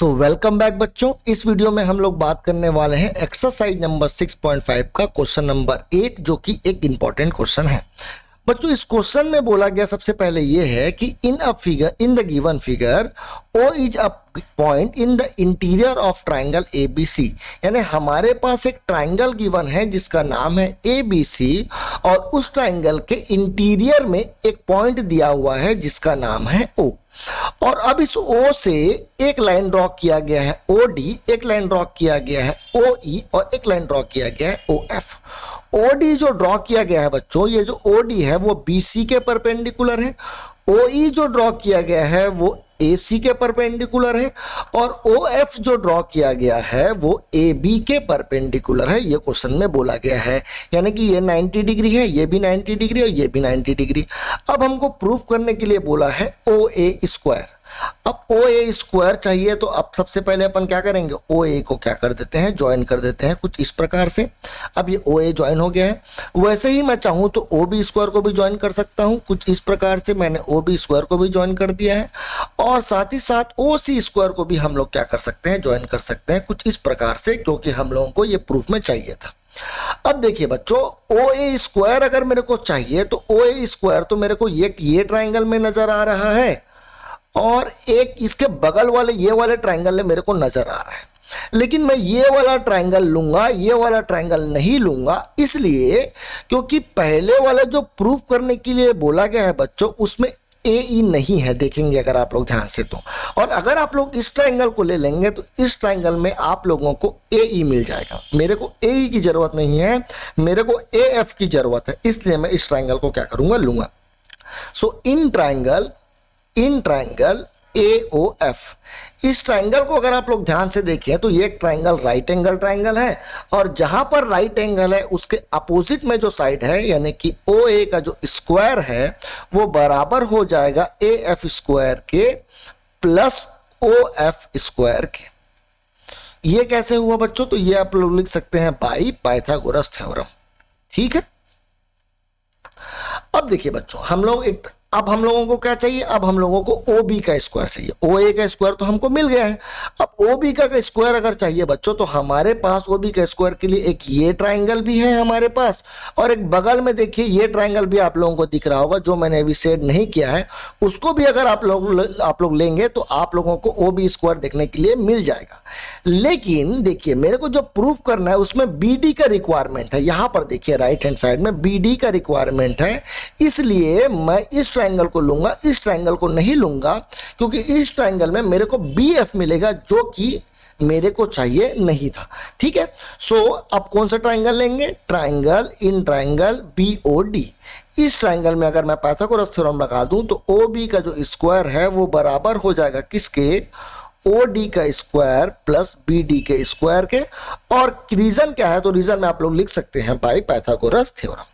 Welcome back बच्चों। इस video में हम लोग बात करने वाले हैं एक्सरसाइज नंबर 6.5 का क्वेश्चन नंबर 8, जो कि एक इंपॉर्टेंट क्वेश्चन है। बच्चों इस क्वेश्चन में बोला गया सबसे पहले ये है कि in the given figure O is a point in the interior of triangle ABC। यानी हमारे पास एक ट्राइंगल गिवन है जिसका नाम है ABC, और उस ट्राइंगल के इंटीरियर में एक पॉइंट दिया हुआ है जिसका नाम है O। और अब इस O से एक लाइन ड्रॉ किया गया है OD, एक लाइन ड्रॉ किया गया है OE, और एक लाइन ड्रॉ किया गया है OF। OD जो ड्रॉ किया गया है बच्चों, ये जो OD है वो BC के परपेंडिकुलर है। OE जो ड्रॉ किया गया है वो AC के परपेंडिकुलर है, और OF जो ड्रॉ किया गया है वो AB के परपेंडिकुलर है। ये क्वेश्चन में बोला गया है, यानी कि ये 90 डिग्री है, ये भी 90 डिग्री और ये भी 90 डिग्री। अब हमको प्रूफ करने के लिए बोला है OA स्क्वायर। अब OA स्क्वायर चाहिए तो अब सबसे पहले अपन क्या करेंगे, OA को क्या कर देते हैं, ज्वाइन कर देते हैं कुछ इस प्रकार से। अब ये OA ज्वाइन हो गया है। वैसे ही मैं चाहूं तो OB स्क्वायर को भी ज्वाइन कर सकता हूं कुछ इस प्रकार से। मैंने OB स्क्वायर को भी ज्वाइन कर दिया है, और साथ ही साथ OC स्क्वायर को भी हम लोग क्या कर सकते हैं, ज्वाइन कर सकते हैं कुछ इस प्रकार से, क्योंकि हम लोगों को ये प्रूफ में चाहिए था। अब देखिए बच्चों, OA स्क्वायर अगर मेरे को चाहिए तो OA स्क्वायर तो मेरे को ये ट्राइंगल में नजर आ रहा है, और एक इसके बगल वाले ये वाले ट्राइंगल में मेरे को नजर आ रहा है। लेकिन मैं ये वाला ट्राइंगल लूंगा, ये वाला ट्राइंगल नहीं लूंगा, इसलिए क्योंकि पहले वाला जो प्रूफ करने के लिए बोला गया है बच्चों, उसमें AE नहीं है। देखेंगे अगर आप लोग ध्यान से तो, और अगर आप लोग इस ट्राइंगल को ले लेंगे तो इस ट्राइंगल में आप लोगों को AE मिल जाएगा। मेरे को AE की जरूरत नहीं है, मेरे को AF की जरूरत है, इसलिए मैं इस ट्राइंगल को क्या करूंगा, लूंगा। सो इन ट्राइंगल AOF, इस ट्राइंगल को अगर आप लोग ध्यान से देखें तो ये एक ट्राइंगल राइट एंगल ट्राइंगल है, और जहां पर राइट एंगल है उसके अपोजिट में जो साइड है, यानी कि OA का जो स्क्वायर है वो बराबर हो जाएगा AF स्क्वायर के प्लस OF स्क्वायर के। ये कैसे हुआ बच्चों, तो ये आप लोग लिख सकते हैं बाई पाइथागोरस थ्योरम। ठीक है। अब देखिए बच्चों, अब हम लोगों को क्या चाहिए, अब हम लोगों को OB का स्क्वायर चाहिए। OA का स्क्वायर तो हमको मिल गया है। अब OB का स्क्वायर अगर चाहिए बच्चों, तो हमारे पास OB का स्क्वायर के लिए एक ये ट्राइंगल भी है हमारे पास, और एक बगल में देखिए ये ट्राइंगल भी आप लोगों को दिख रहा होगा, जो मैंने अभी शेड नहीं किया है, उसको भी अगर आप लोग लेंगे तो आप लोगों को OB स्क्वायर देखने के लिए मिल जाएगा। लेकिन देखिए, मेरे को जो प्रूफ करना है उसमें BD का रिक्वायरमेंट है। यहां पर देखिए राइट हैंड साइड में BD का रिक्वायरमेंट है, इसलिए मैं इस ट्राइंगल को लूंगा, इस ट्राइंगल को नहीं लूंगा, क्योंकि इस ट्राइंगल में मेरे को BF मिलेगा, जो कि मेरे को चाहिए नहीं था। ठीक है। सो अब कौन सा ट्राइंगल लेंगे, ट्राइंगल इन ट्राइंगल BOD। इस ट्राइंगल में अगर मैं पाइथागोरस थ्योरम लगा दूं तो OB का जो स्क्वायर है वो बराबर हो जाएगा किसके, OD का स्क्वायर प्लस BD के स्क्वायर के। और रीजन क्या है, तो रीजन में आप लोग लिख सकते हैं बाई पाइथागोरस थ्योरम।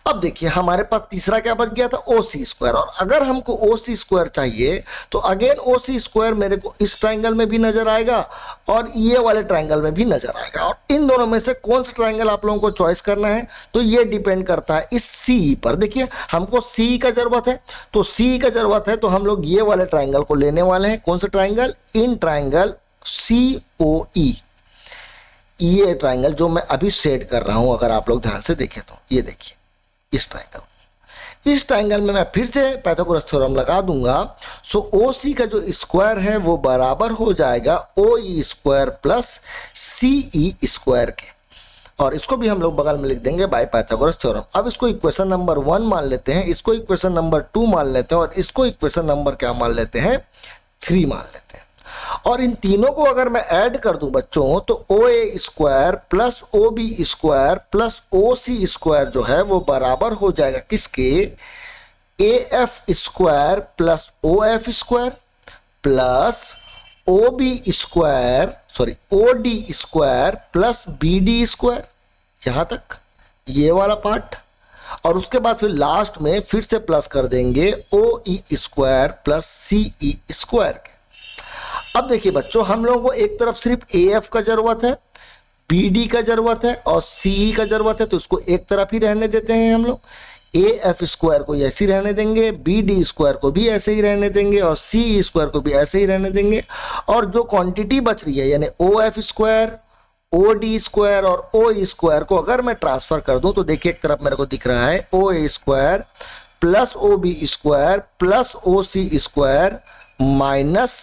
अब देखिए हमारे पास तीसरा क्या बच गया था, OC स्क्वायर। और अगर हमको OC स्क्वायर चाहिए तो अगेन OC स्क्वायर मेरे को इस ट्राइंगल में भी नजर आएगा और ये वाले ट्राइंगल में भी नजर आएगा। और इन दोनों में से कौन सा ट्राइंगल आप लोगों को चॉइस करना है, तो ये डिपेंड करता है इस CE पर। देखिए हमको CE का जरूरत है, तो CE का जरूरत है तो हम लोग ये वाले ट्राइंगल को लेने वाले हैं। कौन सा ट्राइंगल, इन ट्राइंगल COE। ये ट्राइंगल जो मैं अभी शेड कर रहा हूं, अगर आप लोग ध्यान से देखें तो ये देखिए इस ट्राइंगल में मैं फिर से पाइथागोरस थ्योरम लगा दूंगा। सो OC का जो स्क्वायर है वो बराबर हो जाएगा OE square plus CE square के, और इसको भी हम लोग बगल में लिख देंगे बाय पाइथागोरस थ्योरम। अब इसको इक्वेशन नंबर 1 मान लेते हैं, इसको इक्वेशन नंबर 2 मान लेते हैं, और इसको इक्वेशन नंबर क्या मान लेते हैं, 3 मान लेते हैं। और इन तीनों को अगर मैं ऐड कर दूं बच्चों, तो OA square plus OB square plus OC square जो है वो बराबर हो जाएगा किसके, AF square plus OF square plus OD square plus BD square. यहां तक ये वाला पार्ट, और उसके बाद फिर लास्ट में फिर से प्लस कर देंगे OE square plus CE square के। अब देखिए बच्चों, हम लोगों को एक तरफ सिर्फ AF का जरूरत है, BD का जरूरत है और CE का जरूरत है, तो इसको एक तरफ ही रहने देते हैं हम लोग। ए एफ स्क्वायर को ऐसे ही रहने देंगे, बी डी स्क्वायर को भी ऐसे ही रहने देंगे और सी स्क्वायर को भी ऐसे ही रहने देंगे। और जो क्वांटिटी बच रही है यानी O F square, O D square और ओ स्क्वायर को अगर मैं ट्रांसफर कर दूं तो देखिए एक तरफ मेरे को दिख रहा है O A square plus O B square plus O C square minus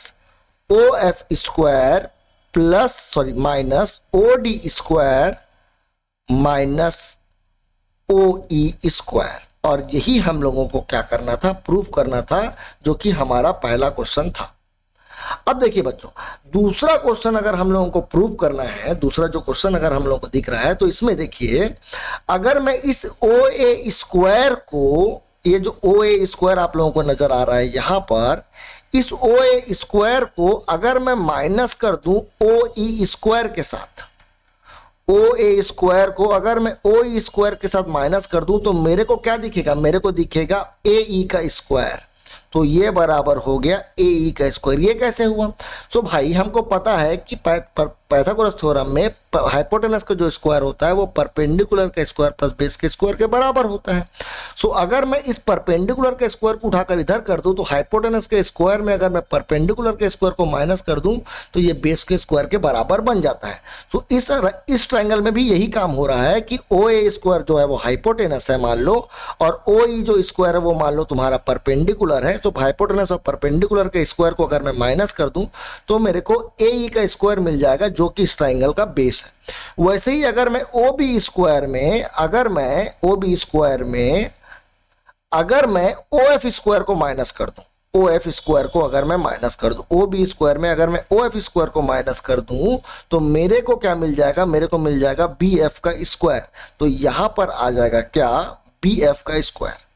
O F square plus minus O D square minus O E square. और यही हम लोगों को क्या करना था, प्रूफ करना था, जो कि हमारा पहला क्वेश्चन था। अब देखिए बच्चों, दूसरा क्वेश्चन अगर हम लोगों को प्रूव करना है, दूसरा जो क्वेश्चन अगर हम लोगों को दिख रहा है तो इसमें देखिए अगर मैं इस ओ ए स्क्वायर को, ये जो ओ ए स्क्वायर आप लोगों को नजर आ रहा है यहां पर, इस ओ ए स्क्वायर को अगर मैं माइनस कर दूं ओ ई स्क्वायर के साथ, ओ ए स्क्वायर को अगर मैं ओ ई स्क्वायर के साथ माइनस कर दूं तो मेरे को क्या दिखेगा, मेरे को दिखेगा ए ई का स्क्वायर। तो ये बराबर हो गया ए ई का स्क्वायर। ये कैसे हुआ? तो भाई हमको पता है कि पाइथागोरस थ्योरम में हाइपोटेनस का जो स्क्वायर होता है वो परपेंडिकुलर का स्क्वायर प्लस बेस के स्क्वायर के बराबर होता है। सो अगर मैं इस परपेंडिकुलर के स्क्वायर को उठाकर इधर कर दूं तो हाइपोटेनस के स्क्वायर में अगर मैं परपेंडिकुलर के स्क्वायर को माइनस कर दूं तो ये बेस के स्क्वायर के बराबर बन जाता है। सो इस ट्रायंगल में भी यही काम हो रहा है कि ओ ए स्क्वायर जो है वो हाइपोटेनस है मान लो, और ओ ई जो स्क्वायर है वो मान लो तुम्हारा परपेंडिकुलर है। तो हाइपोटेनस और परपेंडिकुलर के स्क्वायर को अगर मैं माइनस कर दूं तो मेरे को ए ई का स्क्वायर मिल जाएगा जो कि इस ट्रायंगल का बेस है। वैसे ही अगर मैं ओ बी स्क्वायर में अगर मैं ओ एफ स्क्वायर को माइनस कर दूं, ओ एफ स्क्वायर को अगर मैं माइनस कर दूं, ओ बी स्क्वायर में अगर मैं ओ एफ स्क्वायर को माइनस कर दूं तो मेरे को क्या मिल जाएगा, मेरे को मिल जाएगा बी एफ का स्क्वायर। तो यहां पर आ जाएगा क्या, बी एफ का स्क्वायर।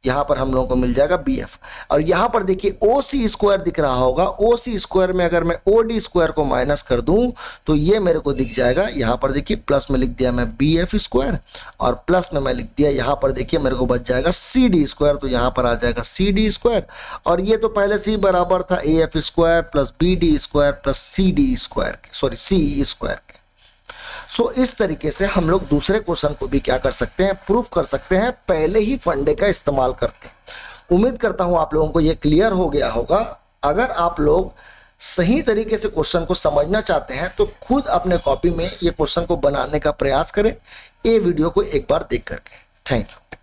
यहां पर हम लोगों को मिल जाएगा बी एफ। और यहां पर देखिए ओ सी स्क्वायर दिख रहा होगा, ओ सी स्क्वायर में अगर मैं ओ डी स्क्वायर को माइनस कर दूं तो ये मेरे को दिख जाएगा, यहां पर देखिए प्लस में लिख दिया मैं बी एफ स्क्वायर और प्लस में मैं लिख दिया यहां पर देखिए मेरे को बच जाएगा सी डी स्क्वायर। तो यहां पर आ जाएगा सी डी स्क्वायर और ये तो पहले से ही बराबर था A F square plus B D square plus C D square, sorry C E square के। सो इस तरीके से हम लोग दूसरे क्वेश्चन को भी क्या कर सकते हैं, प्रूफ कर सकते हैं पहले ही फंडे का इस्तेमाल करके। उम्मीद करता हूं आप लोगों को ये क्लियर हो गया होगा। अगर आप लोग सही तरीके से क्वेश्चन को समझना चाहते हैं तो खुद अपने कॉपी में ये क्वेश्चन को बनाने का प्रयास करें, ये वीडियो को एक बार देख करके। Thank you.